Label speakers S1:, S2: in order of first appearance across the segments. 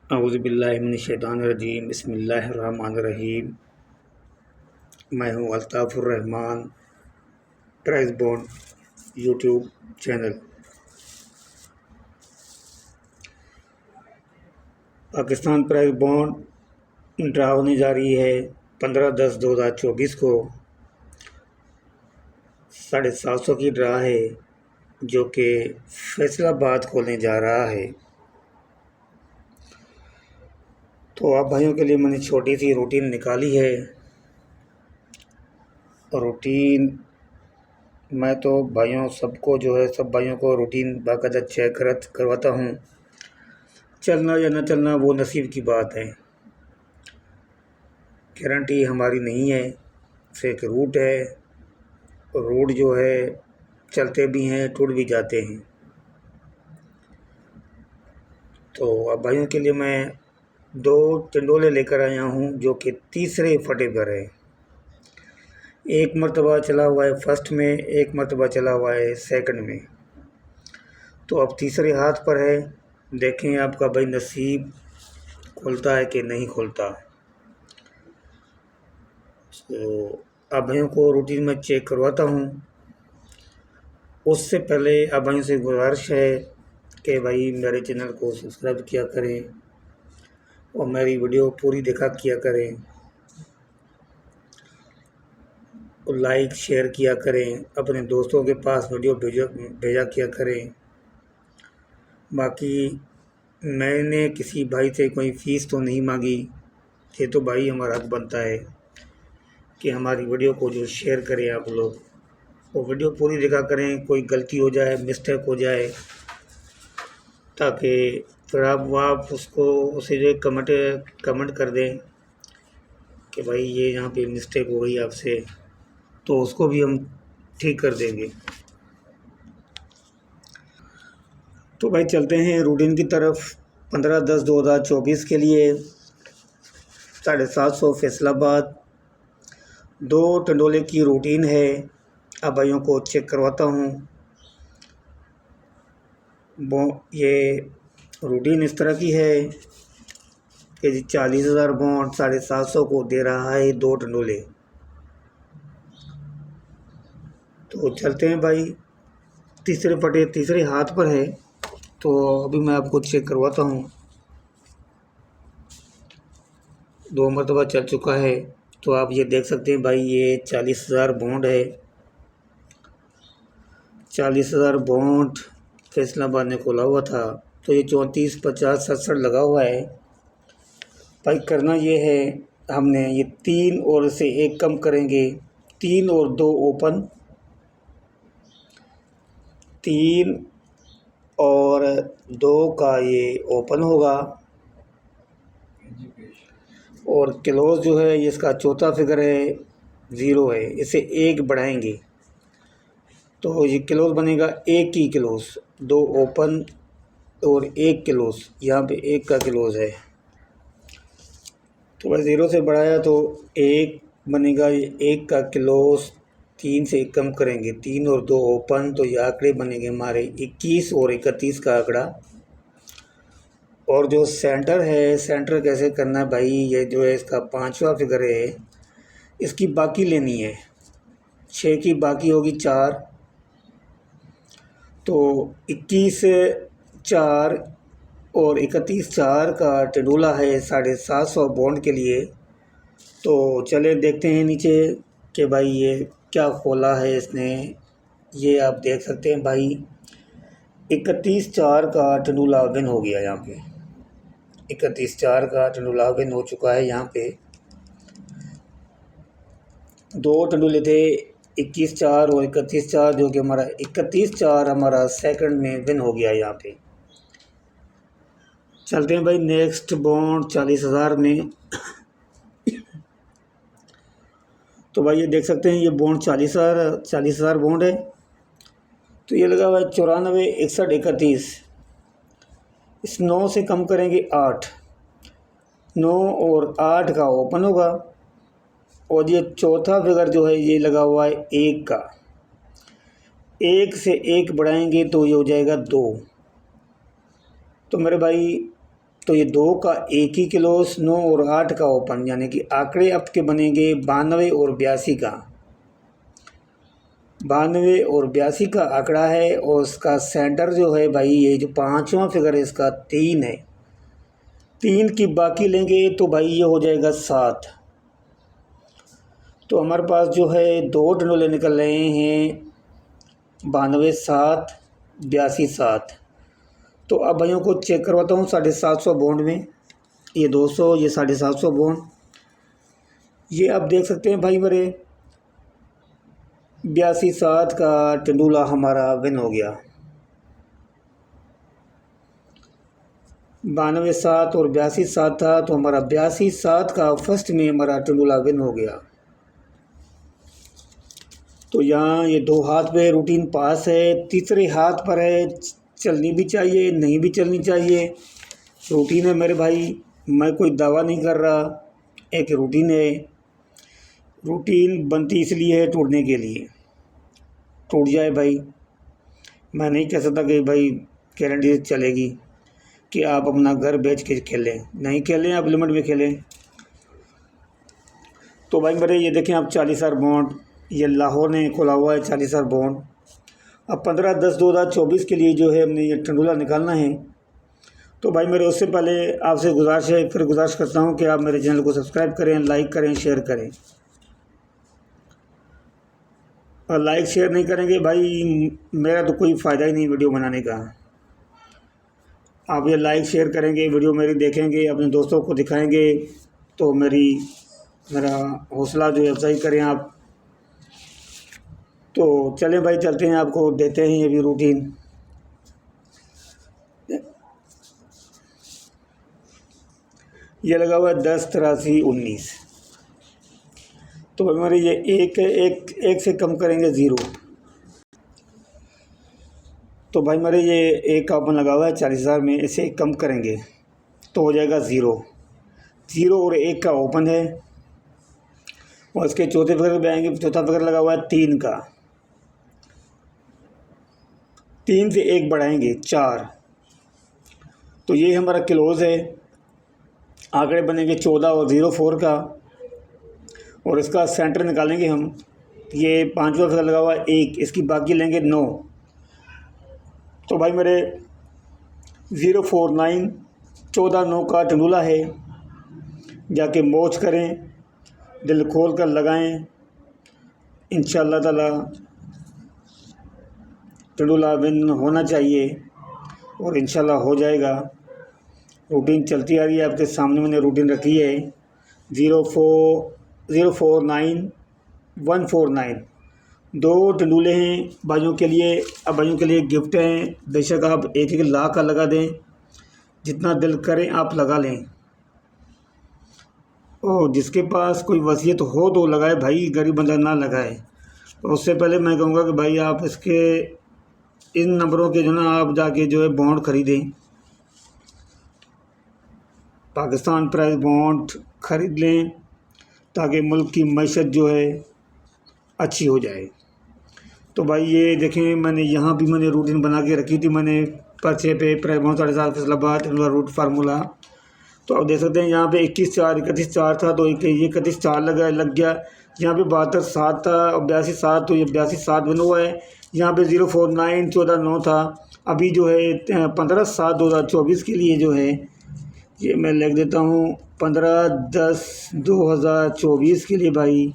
S1: औज़ुबिल्लाहिमिनश्शैतानिर्रजीम बिस्मिल्लाहिर्रहमानिर्रहीम। मैं हूँ Altafurrahman prize bond YouTube channel. Pakistan prize bond draw होने जा रही है 15/10/2024 को। 750 की ड्रा है जो कि फैसलाबाद खोलने जा रहा है। तो आप भाइयों के लिए मैंने छोटी सी रूटीन निकाली है। रूटीन मैं तो भाइयों सबको जो है सब भाइयों को रूटीन बाकायदा चेक करवाता हूँ। चलना या न चलना वो नसीब की बात है, गारंटी हमारी नहीं है। सिर्फ एक रूट है, रूट जो है चलते भी हैं टूट भी जाते हैं। तो अब भाइयों के लिए मैं 2 चंडोले लेकर आया हूँ जो कि तीसरे फटे पर है। एक मरतबा चला हुआ है फर्स्ट में, एक मरतबा चला हुआ है सेकंड में। तो अब तीसरे हाथ पर है, देखें आपका भाई नसीब खुलता है कि नहीं खुलता। तो अब भाइयों को रूटीन में चेक करवाता हूँ। उससे पहले अब भाइयों से गुजारिश है कि भाई मेरे चैनल को सब्सक्राइब किया करें और मेरी वीडियो पूरी देखा किया करें और लाइक शेयर किया करें, अपने दोस्तों के पास वीडियो भेजा किया करें। बाकी मैंने किसी भाई से कोई फ़ीस तो नहीं मांगी, ये तो भाई हमारा हक बनता है कि हमारी वीडियो को जो शेयर करें आप लोग, वो वीडियो पूरी देखा करें। कोई गलती हो जाए, मिस्टेक हो जाए, ताकि फिर आप उसको उसे जो कमेंट कर दें कि भाई ये यहाँ पे मिस्टेक हो गई आपसे, तो उसको भी हम ठीक कर देंगे। तो भाई चलते हैं रूटीन की तरफ। 15/10/2024 के लिए 750 फैसलाबाद 2 टंडोले की रूटीन है। अब भाइयों को चेक करवाता हूँ। ये रूटीन इस तरह की है कि 40,000 बॉन्ड 750 को दे रहा है 2 टंडोले। तो चलते हैं भाई, तीसरे फटे तीसरे हाथ पर है। तो अभी मैं आपको चेक करवाता हूँ। 2 मरतबा चल चुका है। तो आप ये देख सकते हैं भाई, ये 40,000 बॉन्ड है। 40,000 बॉन्ड फैसलाबाद ने खोला हुआ था। तो ये 34, 50, 67 लगा हुआ है भाई। करना ये है, हमने ये 3 और से 1 कम करेंगे। 3 और 2 ओपन, 3 और 2 का ये ओपन होगा और क्लोज जो है ये इसका चौथा फिगर है 0 है, इसे 1 बढ़ाएंगे तो ये क्लोज बनेगा 1 की क्लोज। 2 ओपन और 1 क्लोज, यहाँ पे 1 का क्लोज है। तो भाई 0 से बढ़ाया तो 1 बनेगा, ये 1 का क्लोज। 3 से 1 कम करेंगे, 3 और 2 ओपन, तो ये आंकड़े बनेंगे हमारे 21 और 31 का आंकड़ा। और जो सेंटर है, सेंटर कैसे करना है भाई, ये जो है इसका 5वां फिगर है, इसकी बाकी लेनी है। 6 की बाकी होगी 4, तो 21/4 और 31/4 का टेडोला है 750 बॉन्ड के लिए। तो चले देखते हैं नीचे कि भाई ये क्या खोला है इसने। ये आप देख सकते हैं भाई, 31/4 का टेडोला विन हो गया। यहाँ पे 31/4 का टेडोला विन हो चुका है। यहाँ पे 2 टेडोले थे, 21/4 और 31/4, जो कि हमारा 31/4 हमारा सेकंड में विन हो गया। यहाँ पे चलते हैं भाई नेक्स्ट बॉन्ड 40,000 में। तो भाई ये देख सकते हैं, ये बॉन्ड 40,000 बॉन्ड है। तो ये लगा हुआ है 94, 61, 31। इस 9 से कम करेंगे 8, 9 और 8 का ओपन होगा और ये चौथा फिगर जो है ये लगा हुआ है 1 का। 1 से 1 बढ़ाएंगे तो ये हो जाएगा 2। तो मेरे भाई तो ये 2 का 1 ही क्लोज, 9 और 8 का ओपन, यानी कि आंकड़े आपके बनेंगे 92 और 82 का। 92 और 82 का आंकड़ा है और उसका सेंटर जो है भाई, ये जो 5वां फिगर है इसका 3 है। 3 की बाकी लेंगे तो भाई ये हो जाएगा 7। तो हमारे पास जो है 2 टंडोले निकल रहे हैं, 92 7 82 7। तो अब भाइयों को चेक करवाता हूँ 750 बॉन्ड में, ये 200, ये 750 बॉन्ड। ये आप देख सकते हैं भाई मेरे 82 7 का टंडोला हमारा विन हो गया। 92 7 और 82 7 था, तो हमारा 82 7 का फर्स्ट में हमारा टंडोला विन हो गया। तो यहाँ ये 2 हाथ पे रूटीन पास है, तीसरे हाथ पर है, चलनी भी चाहिए नहीं भी चलनी चाहिए। रूटीन है मेरे भाई, मैं कोई दावा नहीं कर रहा, एक रूटीन है। रूटीन बनती इसलिए है टूटने के लिए, टूट जाए भाई। मैं नहीं कह सकता कि भाई गारंटी चलेगी कि आप अपना घर बेच के खेलें, नहीं खेलें, आप लिमिट में खेलें। तो भाई मेरे ये देखें आप 40,000 बॉन्ड, ये लाहौर ने खोला हुआ है 40,000 बॉन्ड। अब 15/10/2024 के लिए जो है हमने ये टंडोला निकालना है। तो भाई मेरे उससे पहले आपसे गुजारिश है, फिर गुजारिश करता हूँ कि आप मेरे चैनल को सब्सक्राइब करें, लाइक करें, शेयर करें। और लाइक शेयर नहीं करेंगे भाई मेरा तो कोई फ़ायदा ही नहीं वीडियो बनाने का। आप ये लाइक शेयर करेंगे, वीडियो मेरी देखेंगे, अपने दोस्तों को दिखाएंगे, तो मेरा हौसला जो है अफजाई करें आप। तो चलें भाई चलते हैं, आपको देते हैं ये भी रूटीन। ये लगा हुआ है 10 83 19। तो भाई मेरे ये एक से कम करेंगे 0। तो भाई मेरे ये एक का ओपन लगा हुआ है 40,000 में, इसे एक कम करेंगे तो हो जाएगा 0। 0 और 1 का ओपन है और इसके चौथे फिगर पे आएंगे। चौथा फिगर लगा हुआ है 3 का, 3 से 1 बढ़ाएंगे 4। तो ये हमारा क्लोज है, आंकड़े बनेंगे 14 और 04 का और इसका सेंटर निकालेंगे हम। ये 5वां फिगर लगा हुआ है 1, इसकी बाकी लेंगे 9। तो भाई मेरे 049 14 9 का टंडोला है, जाके मौज करें, दिल खोल कर लगाएं, इंशाअल्लाह ताला टंडोला विन होना चाहिए और इंशाअल्लाह हो जाएगा। रूटीन चलती आ रही है, आपके सामने मैंने रूटीन रखी है। 049 149 2 टंडोले हैं भाइयों के लिए। अब भाइयों के लिए गिफ्ट हैं, बेशक आप 1-1 लाख का लगा दें, जितना दिल करें आप लगा लें। और जिसके पास कोई वसीयत हो तो लगाए भाई, गरीब बंदा ना लगाए। तो उससे पहले मैं कहूँगा कि भाई आप इसके इन नंबरों के जो ना आप जाके जो है बॉन्ड ख़रीदें, पाकिस्तान प्राइस बॉन्ड ख़रीद लें, ताकि मुल्क की मईशत जो है अच्छी हो जाए। तो भाई ये देखें, मैंने यहाँ भी मैंने रूटीन बना के रखी थी, मैंने पर्चे पे price bond 7.5 Faisalabad route formula. तो आप देख सकते हैं यहाँ पे 21 4 31 4 था, तो 31 4 लग गया। यहाँ पे 72 7 था और 82 7, तो ये 82 7 बना हुआ है। यहाँ पे 049 14 9 था। अभी जो है 15/7/2024 के लिए जो है ये मैं लिख देता हूँ 15/10/2024 के लिए भाई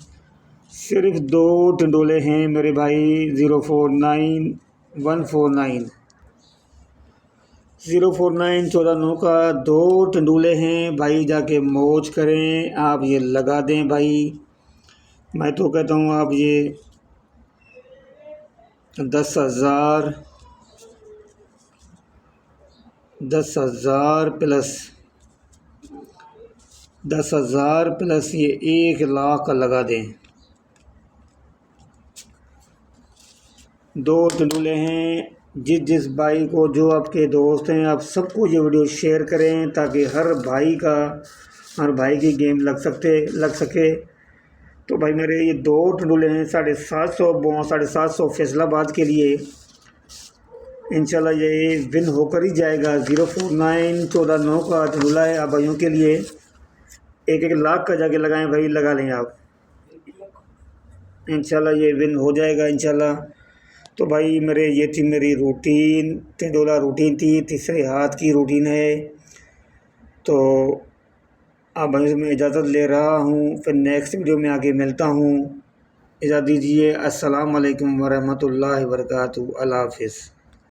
S1: सिर्फ 2 टंडोले हैं मेरे भाई। 049 149 049 14 9 का 2 टंडोले हैं भाई, जाके मौज करें, आप ये लगा दें भाई। मैं तो कहता हूँ आप ये 10,000 प्लस 10,000 प्लस ये 1 लाख का लगा दें। 2 टंडोले हैं। जिस भाई को, जो आपके दोस्त हैं, आप सबको ये वीडियो शेयर करें, ताकि हर भाई की गेम लग सके। तो भाई मेरे ये 2 टंडोले हैं 750 फैसलाबाद के लिए। इंशाल्लाह ये विन होकर ही जाएगा। 04914 का झूला है आप भाइयों के लिए। एक एक लाख का जाके लगाएं भाई, लगा लें आप, इंशाल्लाह ये विन हो जाएगा इंशाल्लाह। तो भाई मेरे ये थी मेरी रूटीन, $3 रूटीन थी, तीसरे हाथ की रूटीन है। तो आप भाई से मैं इजाज़त ले रहा हूँ, फिर नेक्स्ट वीडियो में आगे मिलता हूँ। इजाज़त दीजिए। अस्सलाम वालेकुम वरहमतुल्लाहि वबरकातुहू। अल्लाह हाफ़िज़।